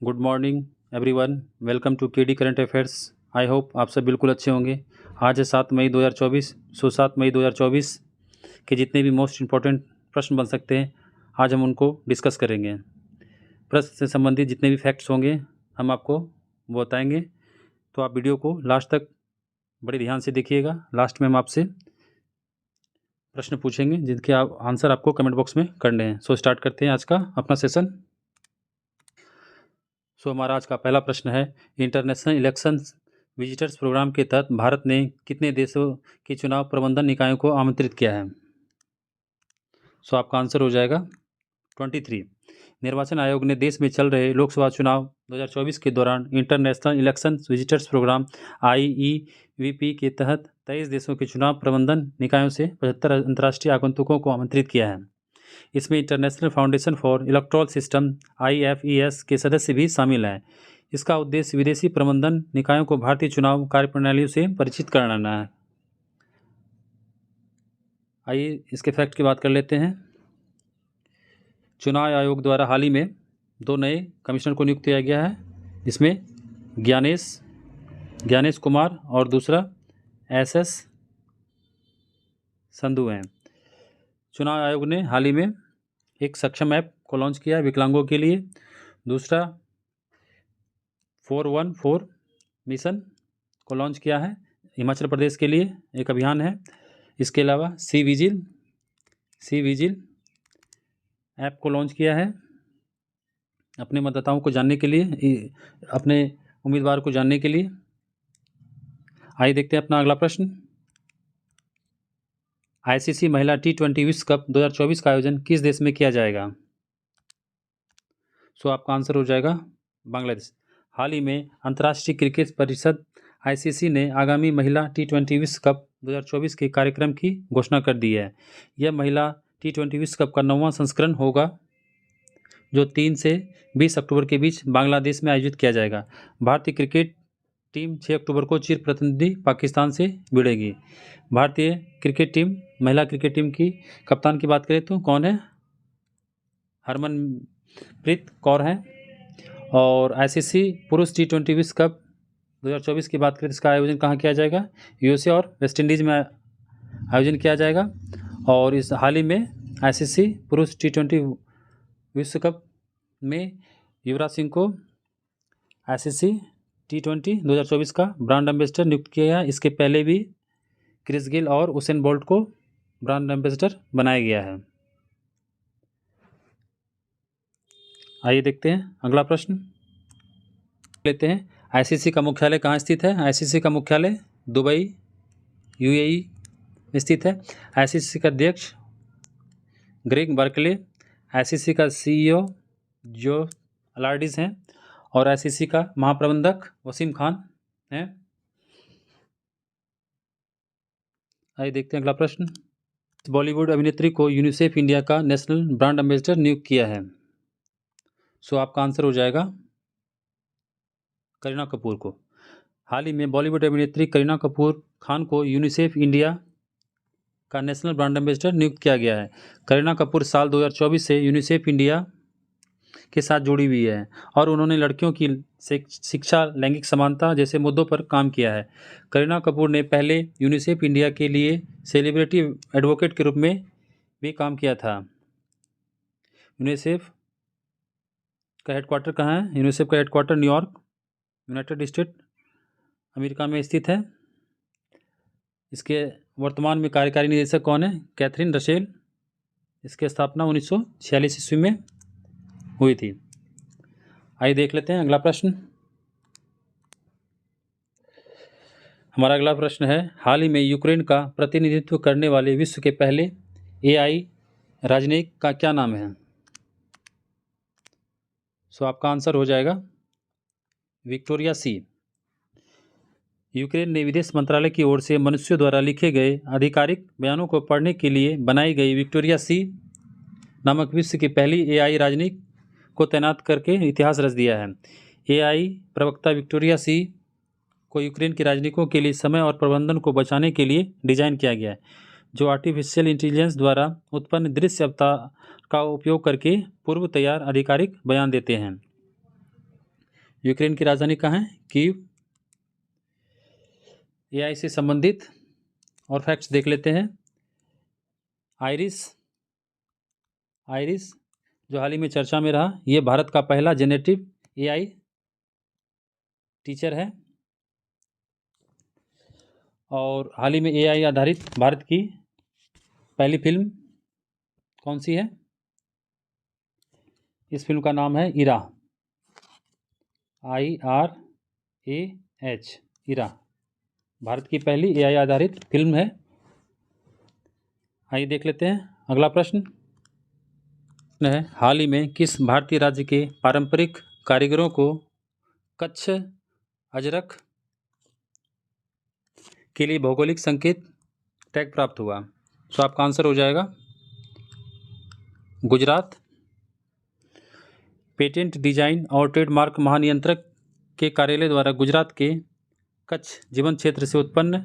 Good morning everyone. Welcome to KD current affairs. I hope आप सब बिल्कुल अच्छे होंगे। आज है 7 मई 2024। 7 मई 2024 के जितने भी मोस्ट इम्पॉर्टेंट प्रश्न बन सकते हैं आज हम उनको डिस्कस करेंगे। प्रश्न से संबंधित जितने भी फैक्ट्स होंगे हम आपको वो बताएंगे, तो आप वीडियो को लास्ट तक बड़े ध्यान से देखिएगा। लास्ट में हम आपसे प्रश्न पूछेंगे जिनके आप आंसर आपको कमेंट बॉक्स में करने हैं। स्टार्ट करते हैं आज का अपना सेशन। हमारा आज का पहला प्रश्न है, इंटरनेशनल इलेक्शंस विजिटर्स प्रोग्राम के तहत भारत ने कितने देशों के चुनाव प्रबंधन निकायों को आमंत्रित किया है? आपका आंसर हो जाएगा 23। निर्वाचन आयोग ने देश में चल रहे लोकसभा चुनाव 2024 के दौरान international election visitors programme IEVP के तहत 23 देशों के चुनाव प्रबंधन निकायों से 75 अंतर्राष्ट्रीय आगंतुकों को आमंत्रित किया है। इसमें international foundation for electoral system IFES के सदस्य भी शामिल हैं। इसका उद्देश्य विदेशी प्रबंधन निकायों को भारतीय चुनाव कार्यप्रणालियों से परिचित कराना है। आइए इसके फैक्ट की बात कर लेते हैं। चुनाव आयोग द्वारा हाल ही में 2 नए कमिश्नर को नियुक्त किया गया है। इसमें ज्ञानेश कुमार और दूसरा SS संधू हैं। चुनाव आयोग ने हाल ही में एक सक्षम ऐप को लॉन्च किया है विकलांगों के लिए। दूसरा 414 मिशन को लॉन्च किया है हिमाचल प्रदेश के लिए, एक अभियान है। इसके अलावा सी विजिल ऐप को लॉन्च किया है अपने मतदाताओं को जानने के लिए, अपने उम्मीदवार को जानने के लिए। आइए देखते हैं अपना अगला प्रश्न। ICC महिला T20 विश्व कप 2024 का आयोजन किस देश में किया जाएगा? आपका आंसर हो जाएगा बांग्लादेश। हाल ही में अंतर्राष्ट्रीय क्रिकेट परिषद ICC ने आगामी महिला T20 विश्व कप 2024 के कार्यक्रम की घोषणा कर दी है। यह महिला T20 विश्व कप का 9वां संस्करण होगा जो 3 से 20 अक्टूबर के बीच बांग्लादेश में आयोजित किया जाएगा। भारतीय क्रिकेट टीम 6 अक्टूबर को चिर प्रतिनिधि पाकिस्तान से भिड़ेगी। भारतीय क्रिकेट टीम महिला क्रिकेट टीम की कप्तान की बात करें तो कौन है? हरमनप्रीत कौर हैं। और ICC पुरुष T20 विश्व कप 2024 की बात करें तो इसका आयोजन कहाँ किया जाएगा? USA और वेस्ट इंडीज़ में आयोजन किया जाएगा। और इस हाल ही में ICC पुरुष T20 विश्व कप में युवराज सिंह को ICC T20 2024 का ब्रांड एम्बेसडर नियुक्त किया है। इसके पहले भी क्रिस गेल और उसेन बोल्ट को ब्रांड एम्बेसडर बनाया गया है। आइए देखते हैं अगला प्रश्न लेते हैं। ICC का मुख्यालय कहाँ स्थित है? ICC का मुख्यालय दुबई UAE में स्थित है। ICC का अध्यक्ष ग्रेग बर्कले, ICC का CEO जो अलार्डिस हैं और ICC का महाप्रबंधक वसीम खान हैं। आइए देखते हैं अगला प्रश्न। बॉलीवुड अभिनेत्री को यूनिसेफ इंडिया का नेशनल ब्रांड एम्बेसडर नियुक्त किया है। आपका आंसर हो जाएगा करीना कपूर को। हाल ही में बॉलीवुड अभिनेत्री करीना कपूर खान को यूनिसेफ इंडिया का नेशनल ब्रांड एम्बेसडर नियुक्त किया गया है। करीना कपूर साल 2024 से यूनिसेफ इंडिया के साथ जुड़ी हुई है और उन्होंने लड़कियों की शिक्षा, लैंगिक समानता जैसे मुद्दों पर काम किया है। करीना कपूर ने पहले यूनिसेफ इंडिया के लिए सेलिब्रिटी एडवोकेट के रूप में भी काम किया था। यूनिसेफ का हेडक्वार्टर कहाँ है? यूनिसेफ का headquarter New York, United state America में स्थित है। इसके वर्तमान में कार्यकारी निदेशक कौन है? Catherine Russell. इसकी स्थापना 1946 ईस्वी में हुई थी। आइए देख लेते हैं अगला प्रश्न। हमारा अगला प्रश्न है, हाल ही में यूक्रेन का प्रतिनिधित्व करने वाले विश्व के पहले AI राजनयिक का क्या नाम है? आपका आंसर हो जाएगा विक्टोरिया सी। यूक्रेन ने विदेश मंत्रालय की ओर से मनुष्यों द्वारा लिखे गए आधिकारिक बयानों को पढ़ने के लिए बनाई गई विक्टोरिया सी नामक विश्व की पहली AI राजनयिक को तैनात करके इतिहास रच दिया है। AI प्रवक्ता विक्टोरिया सी को यूक्रेन के राजनयिकों के लिए समय और प्रबंधन को बचाने के लिए डिजाइन किया गया है, जो आर्टिफिशियल इंटेलिजेंस द्वारा उत्पन्न दृश्य अवतार का उपयोग करके पूर्व तैयार आधिकारिक बयान देते हैं। यूक्रेन की राजधानी कहाँ है? कीव। एआई से संबंधित और फैक्ट्स देख लेते हैं। आइरिस जो हाल ही में चर्चा में रहा, ये भारत का पहला जेनेटिव एआई टीचर है। और हाल ही में एआई आधारित भारत की पहली फिल्म कौन सी है? इस फिल्म का नाम है इरा, IRAH, इरा। भारत की पहली एआई आधारित फिल्म है। आइए देख लेते हैं अगला प्रश्न है, हाल ही में किस भारतीय राज्य के पारंपरिक कारीगरों को कच्छ अजरक के लिए भौगोलिक संकेत टैग प्राप्त हुआ? तो आपका आंसर हो जाएगा गुजरात। पेटेंट, डिजाइन और ट्रेडमार्क महानियंत्रक के कार्यालय द्वारा गुजरात के कच्छ जीवन क्षेत्र से उत्पन्न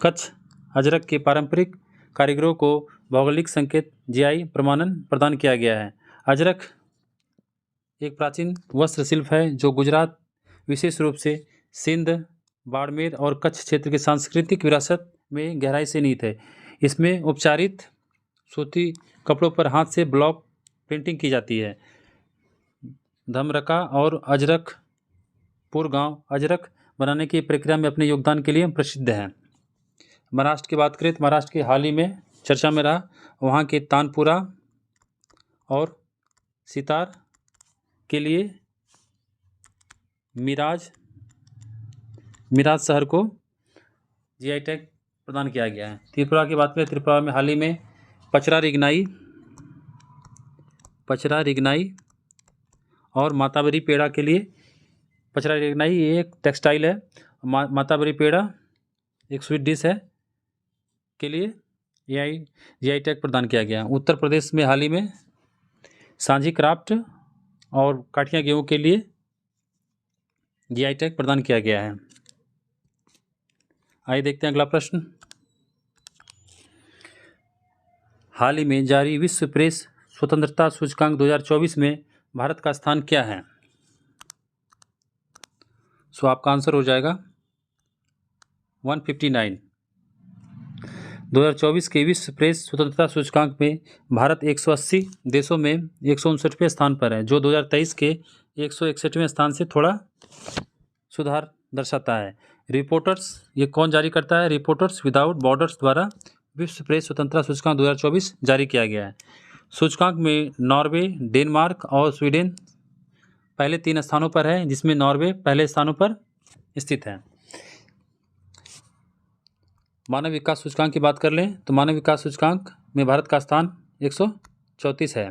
कच्छ अजरक के पारंपरिक कारीगरों को भौगोलिक संकेत जीआई प्रमाणन प्रदान किया गया है। अजरक एक प्राचीन वस्त्र शिल्प है जो गुजरात, विशेष रूप से सिंध, बाड़मेर और कच्छ क्षेत्र की सांस्कृतिक विरासत में गहराई से निहित है। इसमें उपचारित सूती कपड़ों पर हाथ से ब्लॉक प्रिंटिंग की जाती है। धमरका और अजरकपुर गांव अजरक बनाने की प्रक्रिया में अपने योगदान के लिए प्रसिद्ध हैं। महाराष्ट्र की बात करें तो महाराष्ट्र के हाल ही में चर्चा में रहा, वहाँ के तानपुरा और सितार के लिए मिराज शहर को जीआई टैग प्रदान किया गया है। त्रिपुरा की बात करें, त्रिपुरा में हाल ही में पचरा रिगनाई और माताबरी पेड़ा के लिए, पचरा रिगनाई ये एक टेक्सटाइल है, माताबरी पेड़ा एक स्वीट डिश है, के लिए जीआई टैग प्रदान किया गया। उत्तर प्रदेश में हाल ही में सांझी क्राफ्ट और काठिया गेहूँ के लिए जीआई टैग प्रदान किया गया है। आइए देखते हैं अगला प्रश्न। हाल ही में जारी विश्व प्रेस स्वतंत्रता सूचकांक 2024 में भारत का स्थान क्या है? सो आपका आंसर हो जाएगा 159। 2024 के विश्व प्रेस स्वतंत्रता सूचकांक में भारत 180 देशों में 159वें स्थान पर है, जो 2023 के 161वें स्थान से थोड़ा सुधार दर्शाता है। रिपोर्टर्स, ये कौन जारी करता है? रिपोर्टर्स विदाउट बॉर्डर्स द्वारा विश्व प्रेस स्वतंत्रता सूचकांक 2024 जारी किया गया है। सूचकांक में नॉर्वे, डेनमार्क और स्वीडन पहले 3 स्थानों पर है, जिसमें नॉर्वे पहले स्थानों पर स्थित है। मानव विकास सूचकांक की बात कर लें तो मानव विकास सूचकांक में भारत का स्थान 134 है।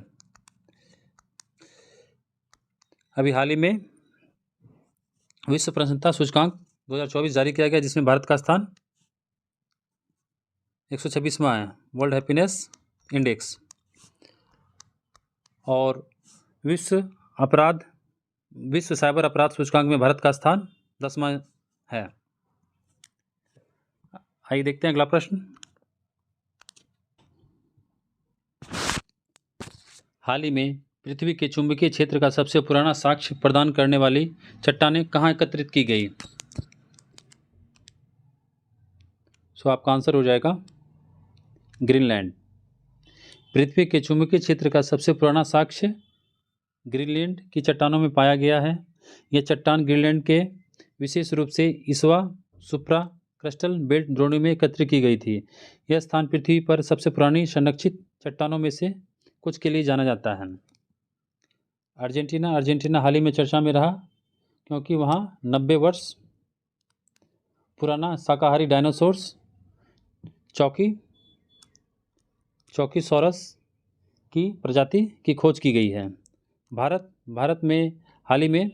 अभी हाल ही में विश्व प्रसन्नता सूचकांक 2024 जारी किया गया, जिसमें भारत का स्थान 126वां है, वर्ल्ड हैप्पीनेस इंडेक्स। और विश्व साइबर अपराध सूचकांक में भारत का स्थान 10वां है। आइए देखते हैं अगला प्रश्न। हाल ही में पृथ्वी के चुंबकीय क्षेत्र का सबसे पुराना साक्ष्य प्रदान करने वाली चट्टानें कहाँ एकत्रित की गई? सो आपका आंसर हो जाएगा ग्रीनलैंड। पृथ्वी के चुंबकीय क्षेत्र का सबसे पुराना साक्ष्य ग्रीनलैंड की चट्टानों में पाया गया है। यह चट्टान ग्रीनलैंड के विशेष रूप से इस्वा सुप्रा क्रिस्टल बेल्ट द्रोणी में एकत्र की गई थी। यह स्थान पृथ्वी पर सबसे पुरानी संरक्षित चट्टानों में से कुछ के लिए जाना जाता है। अर्जेंटीना हाल ही में चर्चा में रहा, क्योंकि वहाँ 90 वर्ष पुराना शाकाहारी डायनासोर्स चौकीसॉरस की प्रजाति की खोज की गई है। भारत में हाल ही में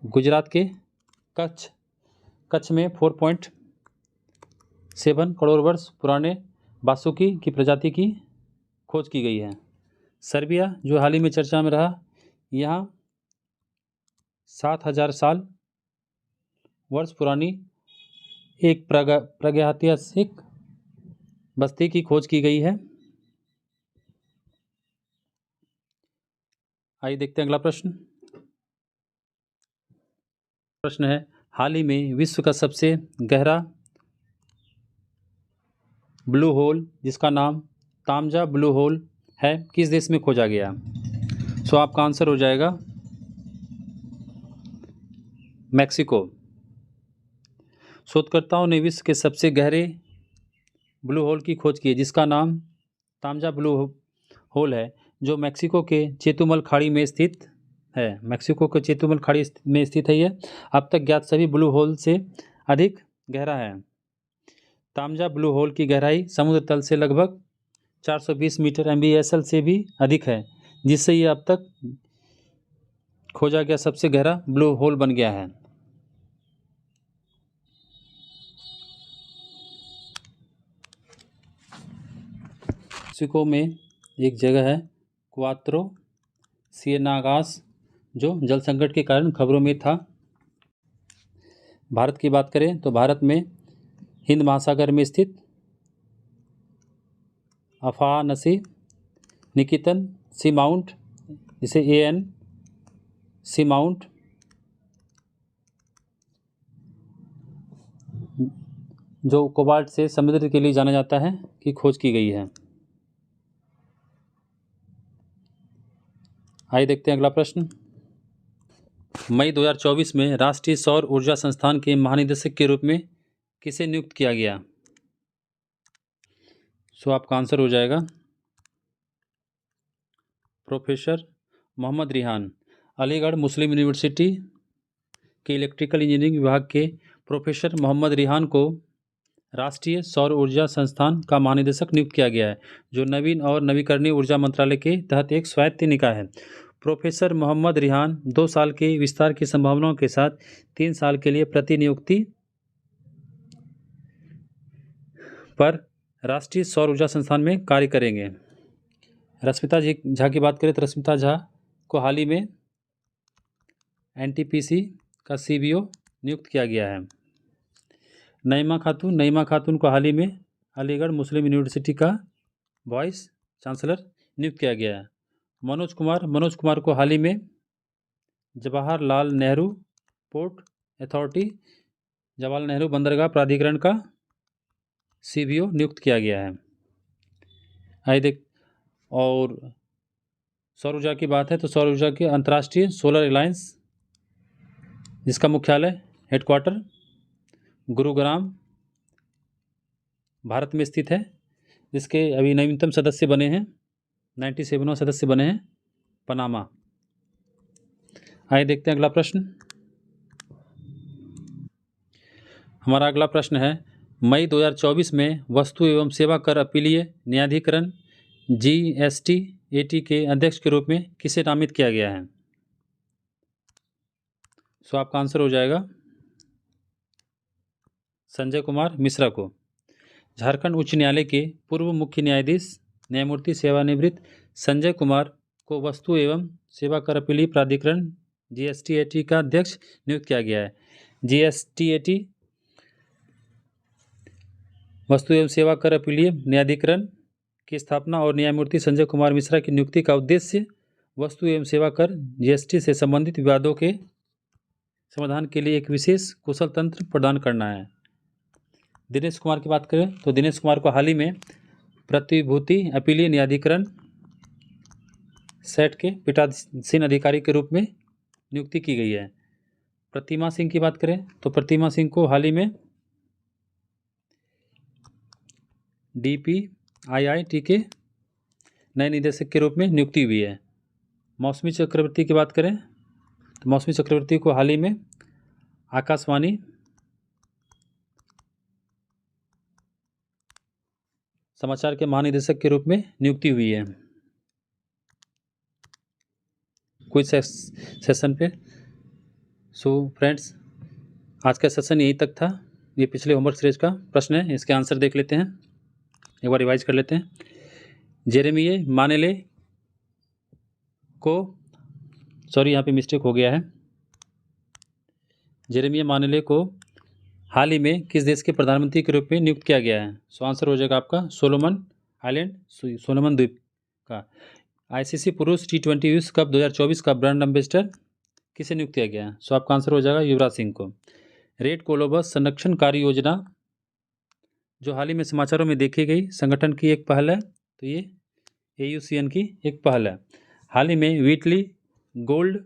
गुजरात के कच्छ में 4.7 करोड़ वर्ष पुराने बासुकी की प्रजाति की खोज की गई है। सर्बिया जो हाल ही में चर्चा में रहा, यहाँ 7000 वर्ष पुरानी एक प्रागैतिहासिक बस्ती की खोज की गई है। आइए देखते हैं अगला प्रश्न। प्रश्न है, हाल ही में विश्व का सबसे गहरा ब्लू होल जिसका नाम तामजा ब्लू होल है किस देश में खोजा गया? सो आपका आंसर हो जाएगा मैक्सिको। शोधकर्ताओं ने विश्व के सबसे गहरे ब्लू होल की खोज की है जिसका नाम तामजा ब्लू होल है, जो मैक्सिको के चेतुमल खाड़ी में स्थित है। मैक्सिको के चेतुमल खाड़ी में स्थित है ये। अब तक ज्ञात सभी ब्लू होल से अधिक गहरा है। तामजा ब्लू होल की गहराई समुद्र तल से लगभग 420 मीटर MBSL से भी अधिक है, जिससे ये अब तक खोजा गया सबसे गहरा ब्लू होल बन गया है। मैक्सिको में एक जगह है क्वात्रो सिएनागास, जो जल संकट के कारण खबरों में था। भारत की बात करें तो भारत में हिंद महासागर में स्थित अफानसी निकेतन सी माउंट, जिसे AN सी माउंट, जो कोबाल्ट से समुद्र के लिए जाना जाता है, की खोज की गई है। आइए देखते हैं अगला प्रश्न। मई 2024 में राष्ट्रीय सौर ऊर्जा संस्थान के महानिदेशक के रूप में किसे नियुक्त किया गया? सो आपका आंसर हो जाएगा प्रोफेसर मोहम्मद रिहान। अलीगढ़ मुस्लिम यूनिवर्सिटी के इलेक्ट्रिकल इंजीनियरिंग विभाग के प्रोफेसर मोहम्मद रिहान को राष्ट्रीय सौर ऊर्जा संस्थान का महानिदेशक नियुक्त किया गया है, जो नवीन और नवीकरणीय ऊर्जा मंत्रालय के तहत एक स्वायत्त निकाय है। प्रोफेसर मोहम्मद रिहान 2 साल के विस्तार की संभावनाओं के साथ 3 साल के लिए प्रतिनियुक्ति पर राष्ट्रीय सौर ऊर्जा संस्थान में कार्य करेंगे। रश्मिता झा की बात करें तो रश्मिता झा को हाल ही में NTPC का CBO नियुक्त किया गया है। नईमा खातून को हाल ही में अलीगढ़ मुस्लिम यूनिवर्सिटी का वाइस चांसलर नियुक्त किया गया है। मनोज कुमार को हाल ही में जवाहरलाल नेहरू पोर्ट अथॉरिटी, जवाहरलाल नेहरू बंदरगाह प्राधिकरण का CBO नियुक्त किया गया है। आइए देख, और सौर ऊर्जा की बात है तो सौर ऊर्जा के अंतर्राष्ट्रीय सोलर अलायंस, जिसका मुख्यालय हेडक्वार्टर गुरुग्राम भारत में स्थित है, जिसके अभी नवीनतम सदस्य बने हैं 97वां सदस्य बने हैं पनामा। आइए देखते हैं अगला प्रश्न। हमारा अगला प्रश्न है, मई 2024 में वस्तु एवं सेवा कर अपीलीय न्यायाधिकरण GSTAT के अध्यक्ष के रूप में किसे नामित किया गया है? सो आपका आंसर हो जाएगा संजय कुमार मिश्रा को। झारखंड उच्च न्यायालय के पूर्व मुख्य न्यायाधीश न्यायमूर्ति सेवानिवृत्त संजय कुमार को वस्तु एवं सेवा कर अपीलीय प्राधिकरण GSTAT का अध्यक्ष नियुक्त किया गया है। GSTAT वस्तु एवं सेवा कर अपीलीय न्यायाधिकरण की स्थापना और न्यायमूर्ति संजय कुमार मिश्रा की नियुक्ति का उद्देश्य वस्तु एवं सेवा कर GST से संबंधित विवादों के समाधान के लिए एक विशेष कुशल तंत्र प्रदान करना है। दिनेश कुमार की बात करें तो दिनेश कुमार को हाल ही में प्रतिभूति अपीलीय न्यायाधिकरण सेट के पीठासीन अधिकारी के रूप में नियुक्ति की गई है। प्रतिमा सिंह की बात करें तो प्रतिमा सिंह को हाल ही में DPIIT के नए निदेशक के रूप में नियुक्ति हुई है। मौसमी चक्रवर्ती की बात करें तो मौसमी चक्रवर्ती को हाल ही में आकाशवाणी समाचार के महानिदेशक के रूप में नियुक्ति हुई है कुछ सेशन पे। सो फ्रेंड्स, आज का सेशन यहीं तक था। ये पिछले होमवर्क सीरीज का प्रश्न है, इसके आंसर देख लेते हैं, एक बार रिवाइज कर लेते हैं। जेरेमिया मानेले को, सॉरी यहाँ पे मिस्टेक हो गया है, जेरेमिया मानेले को हाल ही में किस देश के प्रधानमंत्री के रूप में नियुक्त किया गया है? सो आंसर हो जाएगा आपका सोलोमन द्वीप का। ICC पुरुष T20 विश्व कप 2024 का ब्रांड एम्बेसडर किसे नियुक्त किया गया है? सो आपका आंसर हो जाएगा युवराज सिंह को। रेड कोलोबस संरक्षण कार्य योजना जो हाल ही में समाचारों में देखी गई संगठन की एक पहल है, तो ये AUCN की एक पहल है। हाल ही में व्हीटली गोल्ड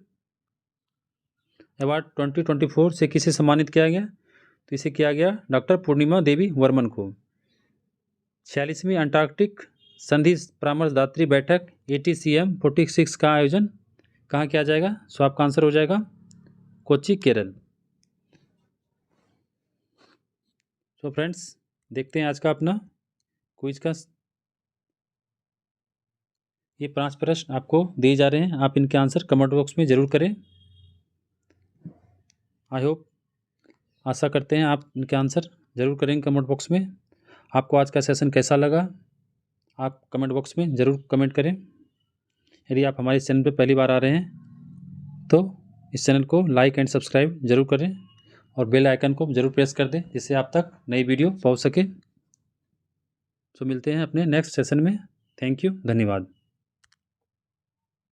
अवार्ड 2024 से किसे सम्मानित किया गया? तो इसे किया गया डॉक्टर पूर्णिमा देवी वर्मन को। 46वीं अंटार्कटिक संधि परामर्शदात्री बैठक ATCM 46 का आयोजन कहाँ किया जाएगा? सो आपका आंसर हो जाएगा कोच्चि, केरल। सो फ्रेंड्स, देखते हैं आज का अपना क्विज का। ये 5 प्रश्न आपको दिए जा रहे हैं, आप इनके आंसर कमेंट बॉक्स में ज़रूर करें। आई होप, आशा करते हैं आप इनके आंसर ज़रूर करेंगे कमेंट बॉक्स में। आपको आज का सेशन कैसा लगा आप कमेंट बॉक्स में ज़रूर कमेंट करें। यदि आप हमारे चैनल पर पहली बार आ रहे हैं तो इस चैनल को लाइक एंड सब्सक्राइब ज़रूर करें और बेल आइकन को ज़रूर प्रेस कर दें जिससे आप तक नई वीडियो पहुंच सके। तो मिलते हैं अपने नेक्स्ट सेशन में। थैंक यू, धन्यवाद।